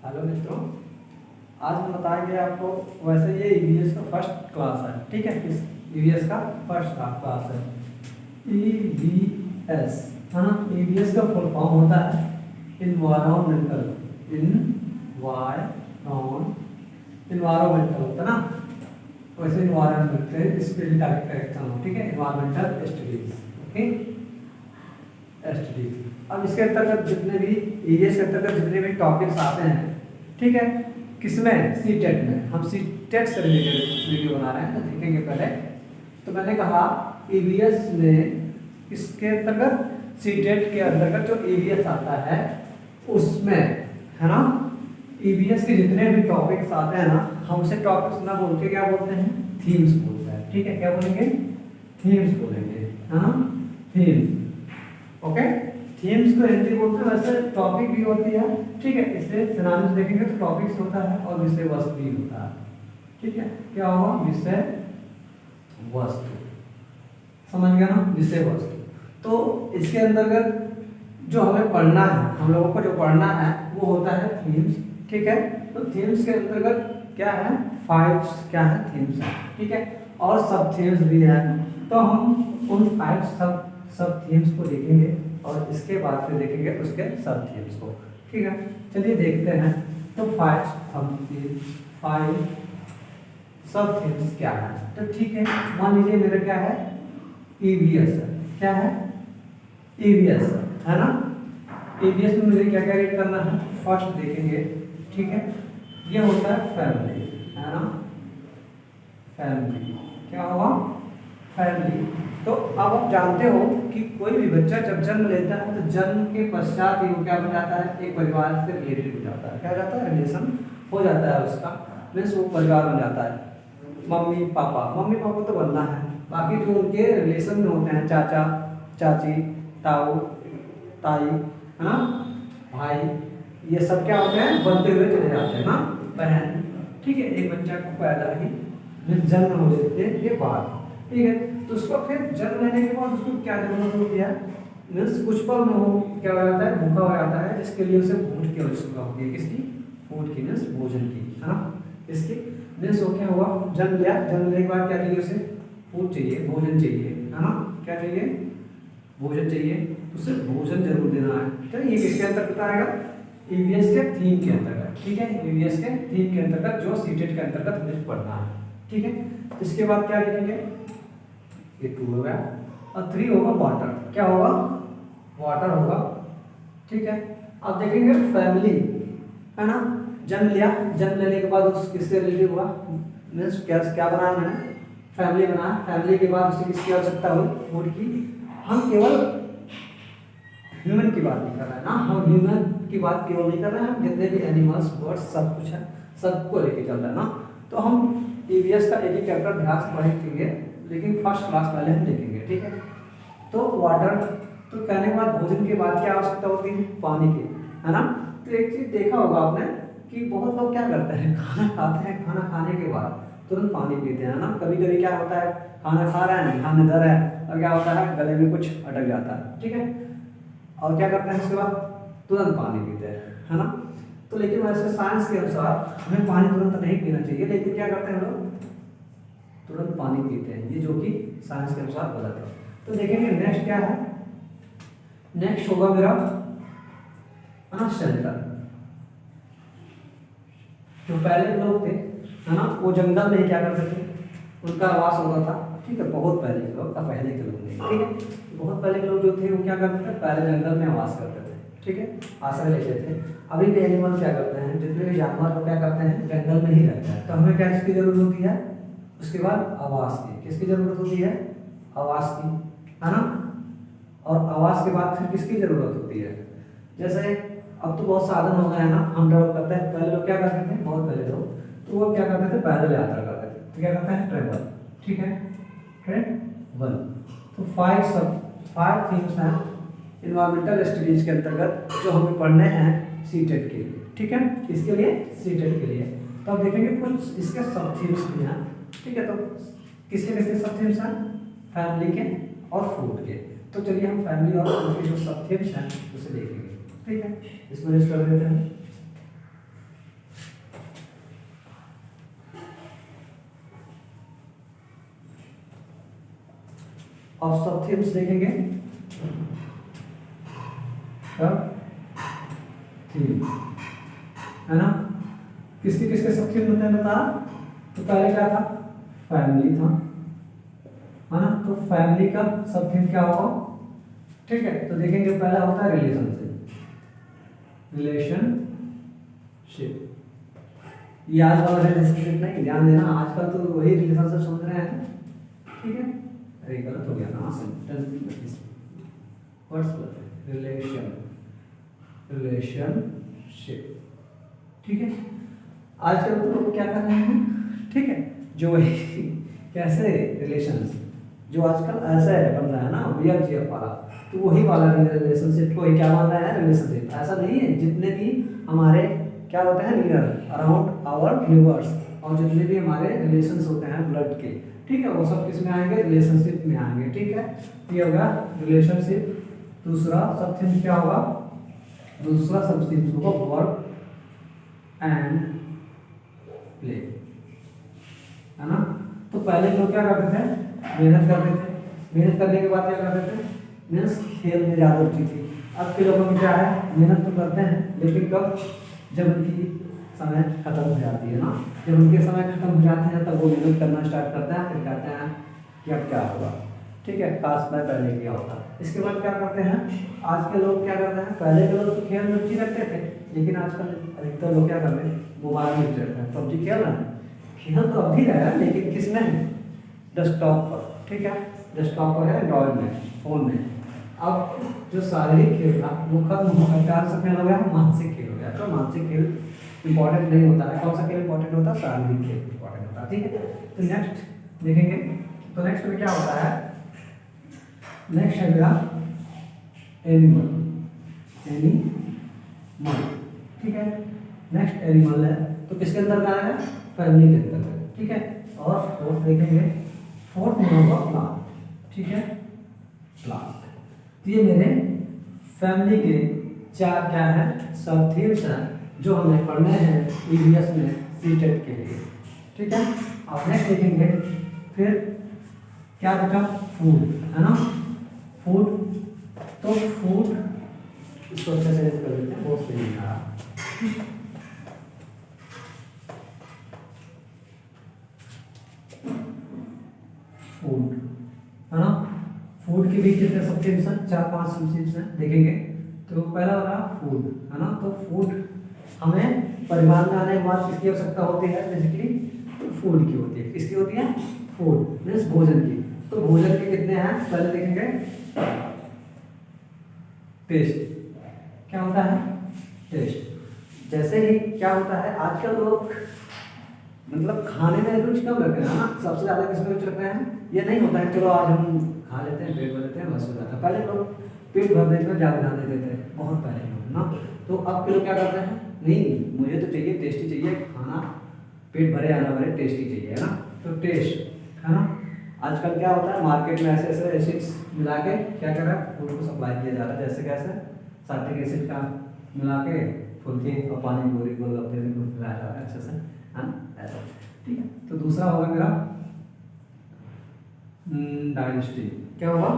Hello मित्रों, आज हम बताएंगे आपको। वैसे ये ईवीएस का फर्स्ट क्लास है, ठीक है। इस ईवीएस का फर्स्ट क्लास है ईवीएस, है ना। ईवीएस का फुल फॉर्म होता है इन्वायरमेंटल होता है ना। वैसे इन्वायरमेंटल स्पिरिट करेक्शन हो, ठीक है। Environmental studies, okay, studies. अब इसके अंतर्गत जितने भी ईवीएस के अंतर्गत जितने भी टॉपिक्स आते हैं, ठीक है, किसमें, सीटेट में। हम सीटेट से रिलेटेड वीडियो बना रहे हैं, तो देखेंगे पहले। तो मैंने कहा ईवीएस में इसके अंतर्गत, सीटेट के अंतर्गत जो ईवीएस आता है उसमें, है ना, ईवीएस के जितने भी टॉपिक्स आते हैं ना, हमसे टॉपिक्स ना बोल के क्या बोलते हैं, थीम्स बोलते हैं, ठीक है। क्या बोलेंगे, थीम्स बोलेंगे, है ना, थीम्स, ओके। थीम्स को हिंदी बोलते हैं, वैसे टॉपिक भी होती है, ठीक है। इससे सिनोनिम्स देखेंगे तो टॉपिक्स होता है और विषय वस्तु भी होता है, ठीक है। क्या होगा, विषय वस्तु, समझ गया ना, विषय वस्तु। तो इसके अंतर्गत जो हमें पढ़ना है, हम लोगों को जो पढ़ना है वो होता है थीम्स, ठीक है। तो थीम्स के अंतर्गत क्या है, 5 क्या है, थीम्स है, ठीक है। और सब थीम्स भी है। तो हम उन 5 सब थीम्स को देखेंगे और इसके बाद फिर देखेंगे उसके सब थीम्स को, ठीक है। चलिए देखते हैं। तो 5 सब थीम्स क्या है, तो ठीक है। मान लीजिए मेरा क्या है, ईवीएस है। क्या है, ईवीएस है ना। ईवीएस में मुझे क्या क्या रीड करना है, फर्स्ट देखेंगे, ठीक है। ये होता है फैमिली, है ना, फैमिली। क्या होगा, फैमिली। तो अब आप जानते हो कि कोई भी बच्चा जब जन्म लेता है तो जन्म के पश्चात ही वो क्या बन जाता है, एक परिवार से रिलेटेड हो जाता है। क्या हो जाता है, रिलेशन हो जाता है उसका, मीन्स वो परिवार बन जाता है। मम्मी पापा तो बनना है, बाकी जो उनके रिलेशन में होते हैं, चाचा चाची, ताऊ ताई, है ना, भाई, ये सब क्या होते हैं, बनते हुए चले जाते हैं ना, बहन, ठीक है। एक बच्चा को पैदा ही जन्म हो जाते के बाद, ठीक है। तो उसको फिर जन्म लेने के बाद उसको क्या जरूरत होती है, मीन्स कुछ पल में वो क्या हो जाता है, भूखा हो जाता है, जिसके लिए उसे भूख की आवश्यकता होती है। किसकी, फूड की, मीन्स भोजन की, है ना। इसकी मीन्स वो क्या हुआ, जन्म लिया, जन्म लेने के बाद क्या चाहिए उसे, फूड चाहिए, भोजन चाहिए, है ना। क्या चाहिए, भोजन चाहिए, तो उसे भोजन जरूर देना है। तो ये किसके अंतर्गत आएगा, ईवीएस के थीम के अंतर्गत, ठीक है। ईवीएस के थीम के अंतर्गत जो सीटेट के अंतर्गत हमें पढ़ना है, ठीक है। इसके बाद क्या लिखेंगे, ये 2 हो गया और 3 होगा वाटर। क्या होगा, वाटर होगा, ठीक है। अब देखेंगे फैमिली, है ना। जन्म लिया, जन्म लेने के बाद उस किससे रिलेटेड हुआ, मीन्स क्या बनाया मैंने, फैमिली बनाया। फैमिली के बाद उसे किसकी आवश्यकता हुई, फूड की। हम केवल ह्यूमन की बात नहीं कर रहे हैं ना, हम ह्यूमन की बात केवल नहीं कर रहे हैं, हम जितने भी एनिमल्स, बर्ड्स, सब कुछ है, सबको लेके चल रहे हैं ना। तो हम ईवीएस का एक चैप्टर ध्यान से पढ़ेंगे, लेकिन फर्स्ट क्लास पहले हम देखेंगे, ठीक है। तो वाटर, तो कहने के बाद भोजन के बाद क्या आवश्यकता होती है, पानी की, है ना। तो एक चीज देखा होगा आपने कि बहुत लोग क्या करते हैं, खाना खाते हैं, खाना खाने के बाद तुरंत पानी पीते हैं ना। कभी कभी क्या होता है, खाना खा रहे हैं, खाने दर है, और क्या होता है, गले में कुछ अटक जाता है, ठीक है। और क्या करते हैं उसके बाद, तुरंत पानी पीते हैं, है ना। तो लेकिन वैसे साइंस के अनुसार हमें पानी तुरंत नहीं पीना चाहिए, लेकिन क्या करते हैं लोग, तुरंत पानी पीते हैं, ये जो कि साइंस के अनुसार गलत है। तो देखेंगे नेक्स्ट क्या है, नेक्स्ट होगा मेरा, है ना, शेल्टर। जो पहले लोग थे, है ना, वो जंगल में क्या करते थे, उनका आवास होता था, ठीक है। बहुत पहले के लोग, पहले के लोग नहीं, ठीक है। बहुत पहले के लोग जो थे वो क्या करते थे, पहले जंगल में आवास करते थे, ठीक है, आश्रय लेते थे। अभी भी एनिमल क्या करते हैं, जितने भी जानवर वो क्या करते हैं, जंगल में ही रहते हैं। तो हमें क्या इसकी जरूरत होती है, उसके बाद आवास की, किसकी जरूरत होती है, आवास की, है ना। और आवास के बाद फिर किसकी जरूरत होती है, जैसे अब तो बहुत साधन हो गए हैं ना, हम ट्रेवल करते हैं। पहले लोग क्या करते थे, बहुत पहले लोग, तो वो क्या करते थे, पैदल यात्रा करते थे। तो क्या करते हैं, ट्रेवल, ठीक है, ट्रेवल। तो 5 थीम्स हैं इन्वायरमेंटल स्टडीज के अंतर्गत जो हमें पढ़ने हैं सीटेट के लिए, ठीक है, इसके लिए, सीटेट के लिए। तो अब देखेंगे कुछ इसके सब थीम्स भी हैं, ठीक है। तो किसके किसके सब थीम्स हैं, फैमिली के और फूड के। तो चलिए हम फैमिली और फूड के जो सब थीम्स हैं उसे देखेंगे, ठीक है। इसको रजिस्टर कर देते हैं। ऑफ सब थीम्स देखेंगे, सब थीम है ना। किसके किसके सब थीम होते हैं बता। तो पहले क्या था, फैमिली था, है ना। तो फैमिली का सब थीम क्या होगा, ठीक है। तो देखेंगे पहला होता है रिलेशनशिप, रिलेशनशिप। ये आज वाला रिलेशनशिप नहीं, ध्यान देना, आजकल तो वही रिलेशनशिप समझ रहे हैं, ठीक है। अरे गलत हो गया ना सेंटेंस, वर्ड्स रिलेशन, रिलेशनशिप, ठीक है। आजकल तो लोग क्या कर रहे हैं, ठीक है, जो वही कैसे रिलेशंस जो आजकल ऐसा है बन रहा है ना VFGF वाला, तो वही वाला रिलेशनशिप को ही क्या मान रहा है रिलेशनशिप। ऐसा नहीं है, जितने भी हमारे क्या होते हैं नियर अराउंड आवर यूनिवर्स, और जितने भी हमारे रिलेशंस होते हैं ब्लड के, ठीक है, वो सब किस में आएंगे, रिलेशनशिप में आएंगे, ठीक है। ये होगा रिलेशनशिप। दूसरा सब थीम क्या होगा, दूसरा सब थीम होगा वर्क एंड प्ले, है ना। तो पहले लोग क्या करते थे, मेहनत करते थे, मेहनत करने के बाद क्या करते थे, मीन्स खेल में ज़्यादा रुचि थी। अब के लोगों में क्या है, मेहनत तो करते हैं लेकिन कब, जब उनकी समय खत्म हो जाती है ना, जब उनके समय खत्म हो जाते हैं तब वो मेहनत करना स्टार्ट करते हैं, फिर कहते हैं कि अब क्या होगा, ठीक है, काश मैं पहले किया होता। इसके बाद क्या करते हैं, आज के लोग क्या करते हैं, पहले के लोग तो खेल में रुचि रखते थे, लेकिन आजकल अधिकतर लोग क्या कर रहे हैं, मोबाइल में रुचि रखते हैं, पबजी खेल रहे हैं। खेल तो अब भी रहा है लेकिन किस में, डेस्कटॉप पर, ठीक है, डेस्कटॉप पर है, एंड्रॉइड में, फोन में। अब जो शारीरिक खेल था वो खत्म हो गया, क्या सब खेल हो गया, मानसिक खेल हो गया। तो मानसिक खेल इंपॉर्टेंट नहीं होता है, कौन सा खेल इंपॉर्टेंट होता है, शारीरिक खेल इंपॉर्टेंट होता है, ठीक है। तो नेक्स्ट देखेंगे, तो नेक्स्ट में क्या होता है, नेक्स्ट है मेरा एनिमल, एनिमल, ठीक है। नेक्स्ट एनिमल है, तो किसके अंदर का है, फैमिली के अंदर है, ठीक है। और फोर्थ देखेंगे, फोर्थ में होगा प्लांट, ठीक है, प्लांट। तो ये मेरे फैमिली के चार क्या है, सब थीम्स हैं जो हमें पढ़ने हैं EVS में सीटेट के लिए, ठीक है। अब नेक्स्ट देखेंगे, फिर क्या बचा, फूड, है ना, फूड। तो फूड इसको अच्छे से कर देते हैं, बहुत सही है, फूड, है ना। फूड के भी कितने सब थीम्स हैं, 4-5 सब थीम्स हैं, देखेंगे। तो पहला वाला फूड, है ना। तो फूड हमें परिवार में आने के बाद किसकी आवश्यकता होती है, बेसिकली फूड की होती है, किसकी होती है, फूड मीन्स भोजन की। तो भोजन के कितने हैं, पहले देखेंगे, टेस्ट, क्या होता है, टेस्ट। जैसे ही क्या होता है, आजकल लोग मतलब खाने में रुचि कम रखते हैं ना, सबसे ज़्यादा किसमें रुचि रखते हैं, ये नहीं होता है चलो आज हम खा लेते हैं, पेट भर लेते हैं, बस हो जाता है। पहले लोग पेट भरने पर ज़्यादा ध्यान देते थे, बहुत पहले लोग ना। तो अब के लोग क्या करते हैं, नहीं मुझे तो चाहिए टेस्टी चाहिए खाना, पेट भरे या ना भरे टेस्टी चाहिए, है ना। तो टेस्ट, है ना। आजकल क्या होता है, मार्केट में ऐसे ऐसे एसिड्स मिला के क्या कर रहा है, फूड को सप्लाई किया जा रहा है, जैसे कैसे साइट्रिक एसिड का मिला के फुल्की और पानी गोली गोलगप्पे में मिलाया जा रहा है अच्छे से, है ना, ऐसा, ठीक है। तो दूसरा होगा मेरा डाइजेस्टिव, क्या होगा,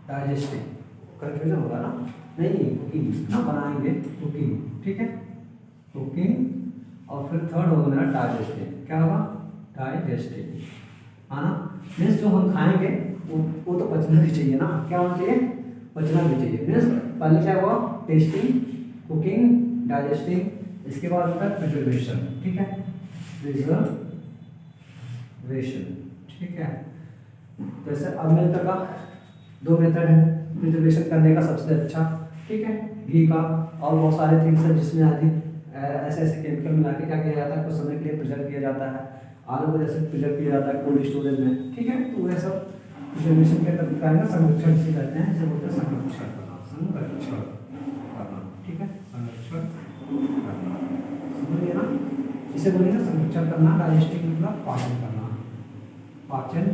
डाइजेस्टिव, कन्फ्यूजन होगा ना, नहीं कुकिंग ना, बनाएंगे कुकिंग, ठीक है, कुकिंग। और फिर थर्ड होगा मेरा डाइजेस्टिव, क्या होगा, डाइजेस्टिव, है ना। मीन्स जो हम खाएंगे वो तो पचना भी चाहिए ना, क्या होना चाहिए, पचना भी चाहिए। मीन्स पहले क्या हुआ, टेस्टिंग, कुकिंग, डाइजेस्टिंग, इसके बाद होता है प्रिजर्वेशन, ठीक है, प्रिजर्वेशन, ठीक है। जैसे अब मेथड का 2 मेथड है प्रिजर्वेशन करने का, सबसे अच्छा, ठीक है, घी का, और बहुत सारे थिंग्स हैं जिसमें अधिक ऐसे ऐसे केमिकल मिला के क्या किया जाता है, कुछ समय के लिए प्रिजर्व किया जाता है। आलू को जैसे प्रिजर्व किया जाता है कोल्ड स्टोरेज में, ठीक है। तो वह सब प्रिजर्वेशन के तरीका है, संरक्षण से कहते हैं, जिसे बोलते हैं संरक्षण करना, संरक्षण करना, ठीक है, संरक्षण करना, समझिए ना, इसे बोलिए संरक्षण करना। डाइजेस्टिंग मतलब पाचन करना, पाचन,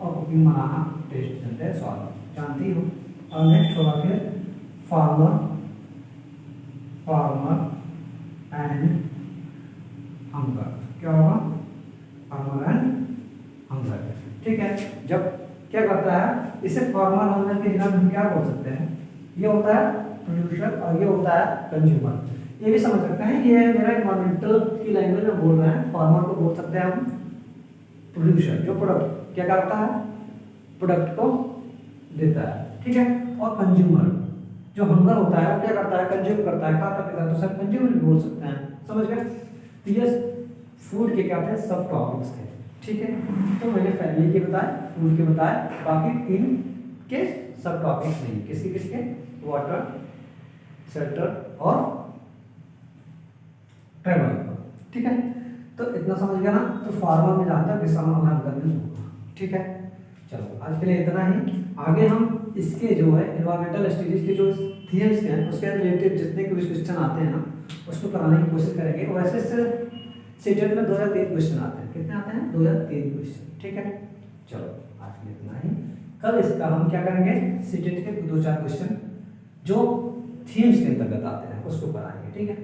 और कुकिंग बनाना, टेस्ट जनते हैं, स्वाद जानती हूँ। और नेक्स्ट होगा फिर फार्मर, फार्मर एंड हंगर, क्या होगा, फार्मर एंड हंगर, ठीक है। जब क्या करते करता है, इसे फॉर्मल होने के बिना हम क्या बोल सकते हैं, ये होता है प्रोड्यूसर और ये होता है कंज्यूमर। ये भी समझ सकते हैं, ये मेरा एनवायरमेंटल की लैंग्वेज में बोल रहे हैं, फॉर्मल को बोल सकते हैं हम प्रोड्यूसर, जो प्रोडक्ट क्या करता है, प्रोडक्ट को देता है, ठीक है। और कंज्यूमर जो हंगर होता है वो क्या करता है, कंज्यूम करता है, खाता पीता है, तो सर कंज्यूमर भी बोल सकते हैं, समझ गए। तो ये फूड के क्या थे, सब टॉपिक्स थे, ठीक है। तो मैंने फैमिली के बताए, फूड के बताए, बाकी 3 के सब टॉपिक्स नहीं, किसके किसके, वाटर, शेल्टर और ट्रेवल, ठीक है। तो इतना समझ गया ना, तो फार्मर में जानता है किसान और हल करने होगा, ठीक है। चलो आज के लिए इतना ही, आगे हम इसके जो है एनवायरमेंटल स्टडीज के जो थीम्स हैं उसके रिलेटेड जितने क्वेश्चन आते हैं ना उसको कराने की कोशिश करेंगे। वैसे सीटेट में 2003 क्वेश्चन आते हैं, कितने आते हैं, 2003 क्वेश्चन, ठीक है। चलो आज के लिए इतना ही, कल इसका हम क्या करेंगे, सीटेट के 2-4 क्वेश्चन जो थीम्स के अंतर्गत आते हैं उसको कराएंगे, ठीक है।